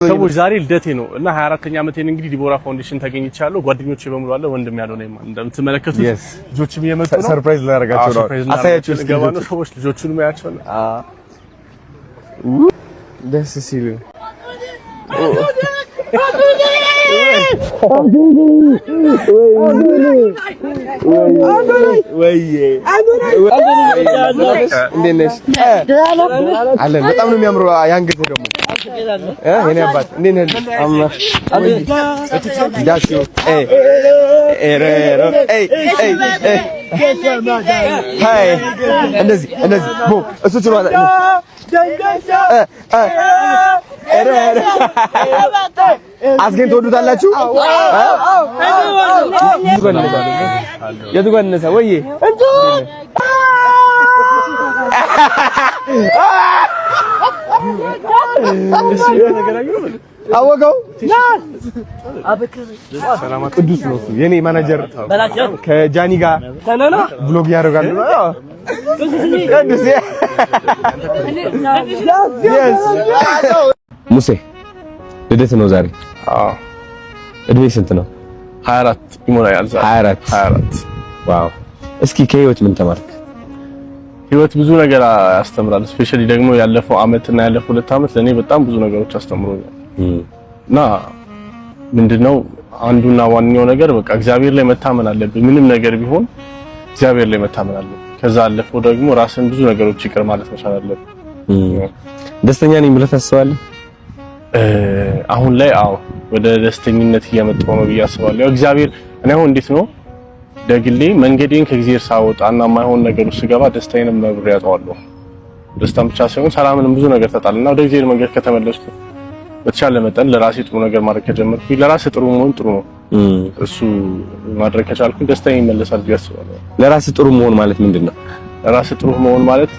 ሰዎች ዛሬ ልደቴ ነው እና 24ኛ ዓመቴን እንግዲህ ዲቦራ ፋውንዴሽን ተገኝቻለሁ። ጓደኞቼ በሙሉ አለ ወንድም ያለው ነው እንደምትመለከቱት ልጆችም እየመጡ ነው። ሰርፕራይዝ ላደርጋቸው ነው። አሳያችሁ እስኪ ገባነው ሰዎች ልጆቹን ማያቸው ነው። ደስ ሲሉ አለን በጣም ነው የሚያምረው። ያንገት ደግሞ የኔ አባት እንዴት ነህ? ዳሹ ኤሬሮ ሃይ እንደዚህ ቦ እሱ ችሏል። አስገን ትወዱታላችሁ? የቱ ጋር እንነሳ ወይ አወቀው ሰላማት ቅዱስ ነው እሱ የኔ ማናጀር ከጃኒ ጋር ብሎግ ያደርጋሉ። ቅዱስ ሙሴ ልደት ነው ዛሬ። እድሜ ስንት ነው? 24 ይሞላል ዛሬ 24 ዋው። እስኪ ከህይወት ምን ተማርክ? ህይወት ብዙ ነገር ያስተምራል። ስፔሻሊ ደግሞ ያለፈው አመት እና ያለፈው 2 አመት ለኔ በጣም ብዙ ነገሮች አስተምሮኛል። እና ምንድነው አንዱና ዋንኛው ነገር በቃ እግዚአብሔር ላይ መታመን አለብን። ምንም ነገር ቢሆን እግዚአብሔር ላይ መታመን አለብን። ከዛ አለፈው ደግሞ ራስን ብዙ ነገሮች ይቅር ማለት መቻል አለብን። ደስተኛ ነኝ ብለህ ታስባለህ? አሁን ላይ አዎ ወደ ደስተኝነት እየመጣሁ ነው ብዬ አስባለሁ። ያው እግዚአብሔር እኔ አሁን እንዴት ነው ደግሌ መንገዴን ከእግዚአብሔር ሳወጣና የማይሆን ነገር ውስጥ ገባ ደስታዬንም ነብሬ ያጣዋለሁ። ደስታም ብቻ ሳይሆን ሰላምንም ብዙ ነገር ተጣልና ወደ እግዚአብሔር መንገድ ከተመለስኩ በተቻለ መጠን ለራሴ ጥሩ ነገር ማድረግ ከጀመርኩ ለራሴ ጥሩ መሆን ጥሩ ነው። እሱ ማድረግ ከቻልኩ ደስታዬ ይመለሳል ብዬ አስባለሁ። ለራሴ ጥሩ መሆን ማለት ምንድነው? ለራሴ ጥሩ መሆን ማለት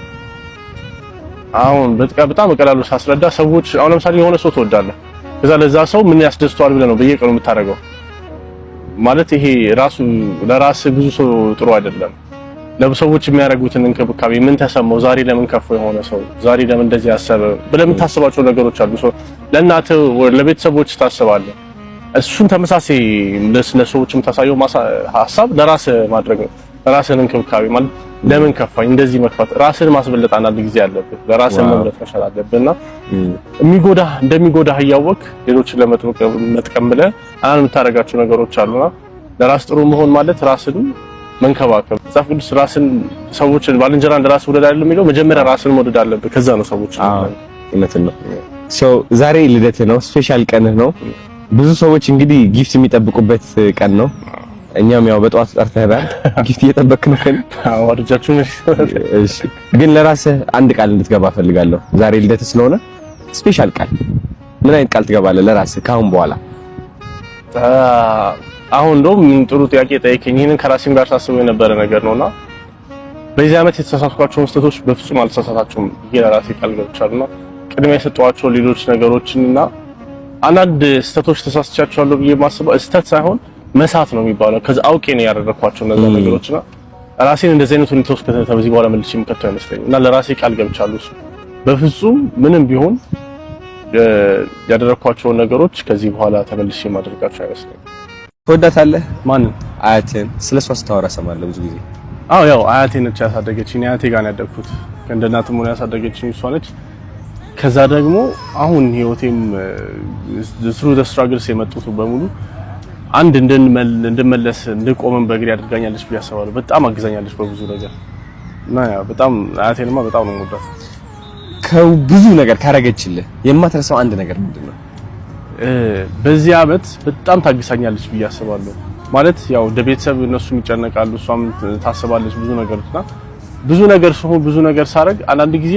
አሁን በጣም ቀላሉ ሳስረዳ ሰዎች አሁን ለምሳሌ የሆነ ሰው ትወዳለህ ከዛ ለዛ ሰው ምን ያስደስተዋል ብለህ ነው በየቀኑ የምታደርገው ማለት ይሄ ራሱ ለራስ ብዙ ሰው ጥሩ አይደለም። ለሰዎች የሚያደርጉትን እንክብካቤ ምን ተሰማው ዛሬ ለምን ከፍ የሆነ ሰው ዛሬ ለምን እንደዚህ ያሰበ ብለህ የምታስባቸው ነገሮች አሉ። ሰው ለእናትህ ለቤተሰቦች ታስባለህ። እሱን ተመሳሳይ ለሰዎች የምታሳየው ሐሳብ ለራስ ማድረግ ነው። ራስን እንክብካቤ ማለት ለምን ከፋኝ እንደዚህ መክፋት ራስን ማስበለጥ አንዳንድ ጊዜ አለብህ። ለራስን መምረጥ መቻል አለብህና እንደሚጎዳህ እያወቅህ ሌሎችን ለመጥቀም ብለህ አንተ የምታደርጋቸው ነገሮች አሉና ለራስ ጥሩ መሆን ማለት ራስን መንከባከብ። መጽሐፍ ቅዱስ ራስን ሰዎችን ባልንጀራ እንደራስ ወደድ አይደለም የሚለው መጀመሪያ ራስን መውደድ አለብህ። ከዛ ነው ሰዎች እውነት ነው። ዛሬ ልደት ነው፣ ስፔሻል ቀንህ ነው። ብዙ ሰዎች እንግዲህ ጊፍት የሚጠብቁበት ቀን ነው። እኛም ያው በጠዋት ጠርተናል ጊፍት እየጠበቅን ነው። አዎ አድጃችሁ ነሽ። እሺ ግን ለራስህ አንድ ቃል እንድትገባ ፈልጋለሁ። ዛሬ ልደት ስለሆነ ስፔሻል ቃል ምን አይነት ቃል ትገባለህ ለራስህ ካሁን በኋላ? አሁን እንደውም ጥሩ ጥያቄ ጠይቀኝ። ይሄንን ከራሴም ጋር ሳስበው የነበረ ነገር ነውና በዚህ ዓመት የተሳሳትኳቸውን ስህተቶች በፍጹም አልተሳሳታቸውም ለራሴ ቃል ገብቻለሁና ቅድሚያ የሰጠኋቸው ሌሎች ነገሮችንና አንዳንድ ስህተቶች ተሳስቻቸዋለሁ ብዬ ማስበው ስህተት ሳይሆን መሳት ነው የሚባለው። ከዛ አውቄ ነው ያደረኳቸው እነዛ ነገሮችና ራሴን እንደዚህ አይነት ሁኔታ ውስጥ ከዚህ በኋላ መልሼ የምከተው አይመስለኝም እና ለራሴ ቃል ገብቻለሁ። እሱ በፍጹም ምንም ቢሆን ያደረኳቸው ነገሮች ከዚህ በኋላ ተመልሼ ማድረጋቸው አይመስለኝም። ትወዳታለህ? ማንን? አያቴን። ስለሷ ስታወራ ሰማለሁ ብዙ ጊዜ። አዎ ያው አያቴ ነች ያሳደገችኝ። አያቴ ጋር ነው ያደግኩት። እንደ እናትም ሆነ ያሳደገችኝ እሷ ነች። ከዛ ደግሞ አሁን ህይወቴም through the struggles የመጡት በሙሉ አንድ እንድመለስ እንድቆምም በእግሬ አድርጋኛለች ብዬ አስባለሁ። በጣም አግዛኛለች በብዙ ነገር እና ያው በጣም አያቴንማ በጣም ነው የምወዳት። ከብዙ ነገር ካረገችልህ የማትረሳው አንድ ነገር ምንድነው? በዚህ ዓመት በጣም ታግሳኛለች ብዬ አስባለሁ። ማለት ያው ለቤተሰብ እነሱም ይጨነቃሉ፣ እሷም ታስባለች ብዙ ነገርና ብዙ ነገር ሳረግ አንዳንድ ጊዜ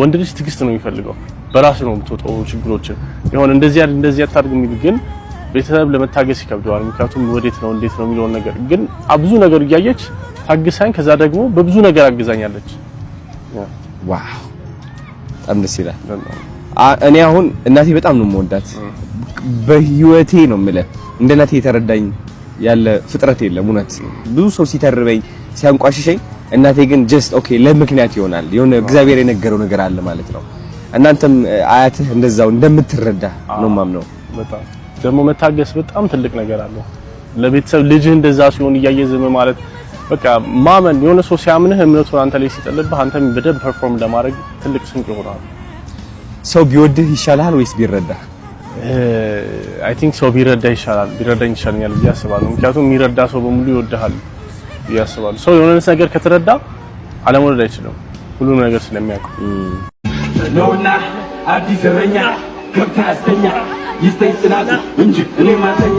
ወንድ ልጅ ትዕግስት ነው የሚፈልገው። በራሱ ነው የምትወጣው ችግሮችን ይሁን እንደዚህ አታርግ የሚል ግን ቤተሰብ ለመታገስ ይከብደዋል። ምክንያቱም ወዴት ነው እንዴት ነው የሚለው ነገር ግን ብዙ ነገር እያየች ታግሳኝ ከዛ ደግሞ በብዙ ነገር አግዛኛለች። ዋው በጣም ደስ ይላል። እኔ አሁን እናቴ በጣም ነው የምወዳት። በህይወቴ ነው የምልህ እንደ እናቴ የተረዳኝ ያለ ፍጥረት የለም። እውነት ብዙ ሰው ሲተርበኝ ሲያንቋሽሸኝ እናቴ ግን ጀስት ኦኬ ለምክንያት ይሆናል የሆነ እግዚአብሔር የነገረው ነገር አለ ማለት ነው። እናንተም አያትህ እንደዛው እንደምትረዳ ነው ማምነው። በጣም ደግሞ መታገስ በጣም ትልቅ ነገር አለው ለቤተሰብ ልጅህ እንደዛ ሲሆን እያየዘመ ማለት በቃ ማመን የሆነ ሰው ሲያምንህ እምነቱን አንተ ላይ ሲጥልብህ አንተም በደንብ ፐርፎርም ለማድረግ ትልቅ ስንቅ ይሆናል። ሰው ቢወድህ ይሻላል ወይስ ቢረዳ? አይ ቲንክ ሰው ቢረዳ ይሻላል ቢረዳኝ ይሻለኛል ብዬ አስባለሁ። ምክንያቱም የሚረዳ ሰው በሙሉ ይወድሃል ብዬ አስባለሁ። ሰው የሆነ ነገር ከተረዳ አለመውደድ አይችልም ሁሉም ነገር ስለሚያውቅ ነውና አዲስ እረኛ ከብት ያስተኛ ይስተኝ ጽናት እንጂ እኔ ማተኛ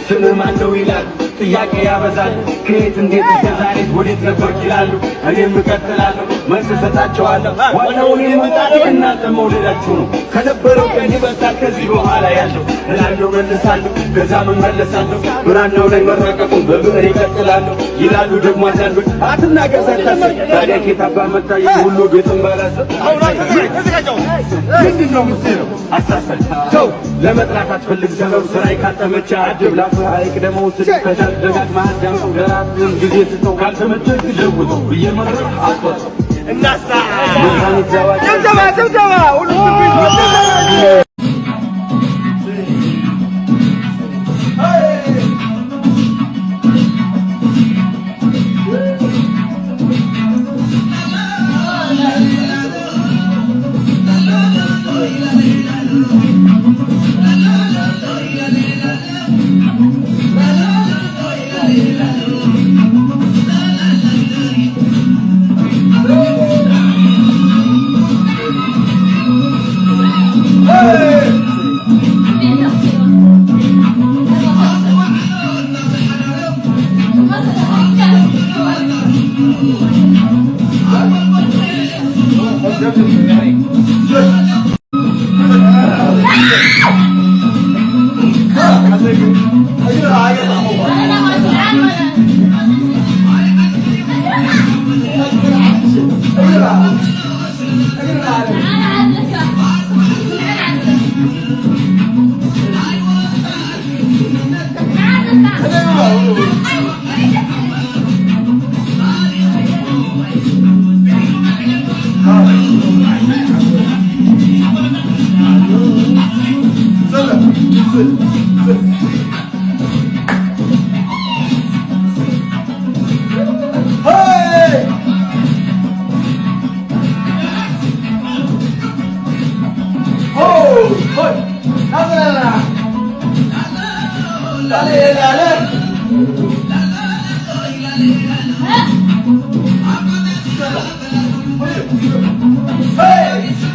ስምህ ማን ነው ይላል ጥያቄ ያበዛል ከየት እንዴት እስከዛሬ ወዴት ነበርክ ይላሉ እኔም እቀጥላለሁ መልስ እሰጣቸዋለሁ ዋናውን የመጣው እናንተ መውደዳችሁ ነው ከነበረው ቀን ይበልጣል ከዚህ በኋላ ያለው እላለሁ መልሳለሁ ከዛም እመለሳለሁ ብራናው ላይ መረቀቁን በብዕር ይቀጥላለሁ ይላሉ ደግሞ አንዳንዶች አትናገር ሳታስብ ታዲያ ከየት መጣ ሁሉ ቤትም ባላሰብ ምንድን ነው የምትለው አሳሰብ ሰው ለመጥራት አትፈልግ ሰበብ ስራይ ካጠመቻ አድብ ላፍህ አይቅደመው ስልከታ ደጋግማ አዳምጠው ለራስህም ጊዜ ስጠው ካልተመቸህ ለውጠው እየመረህ አትወጣው እናሳ ጀብጀባ ሁሉ Hey!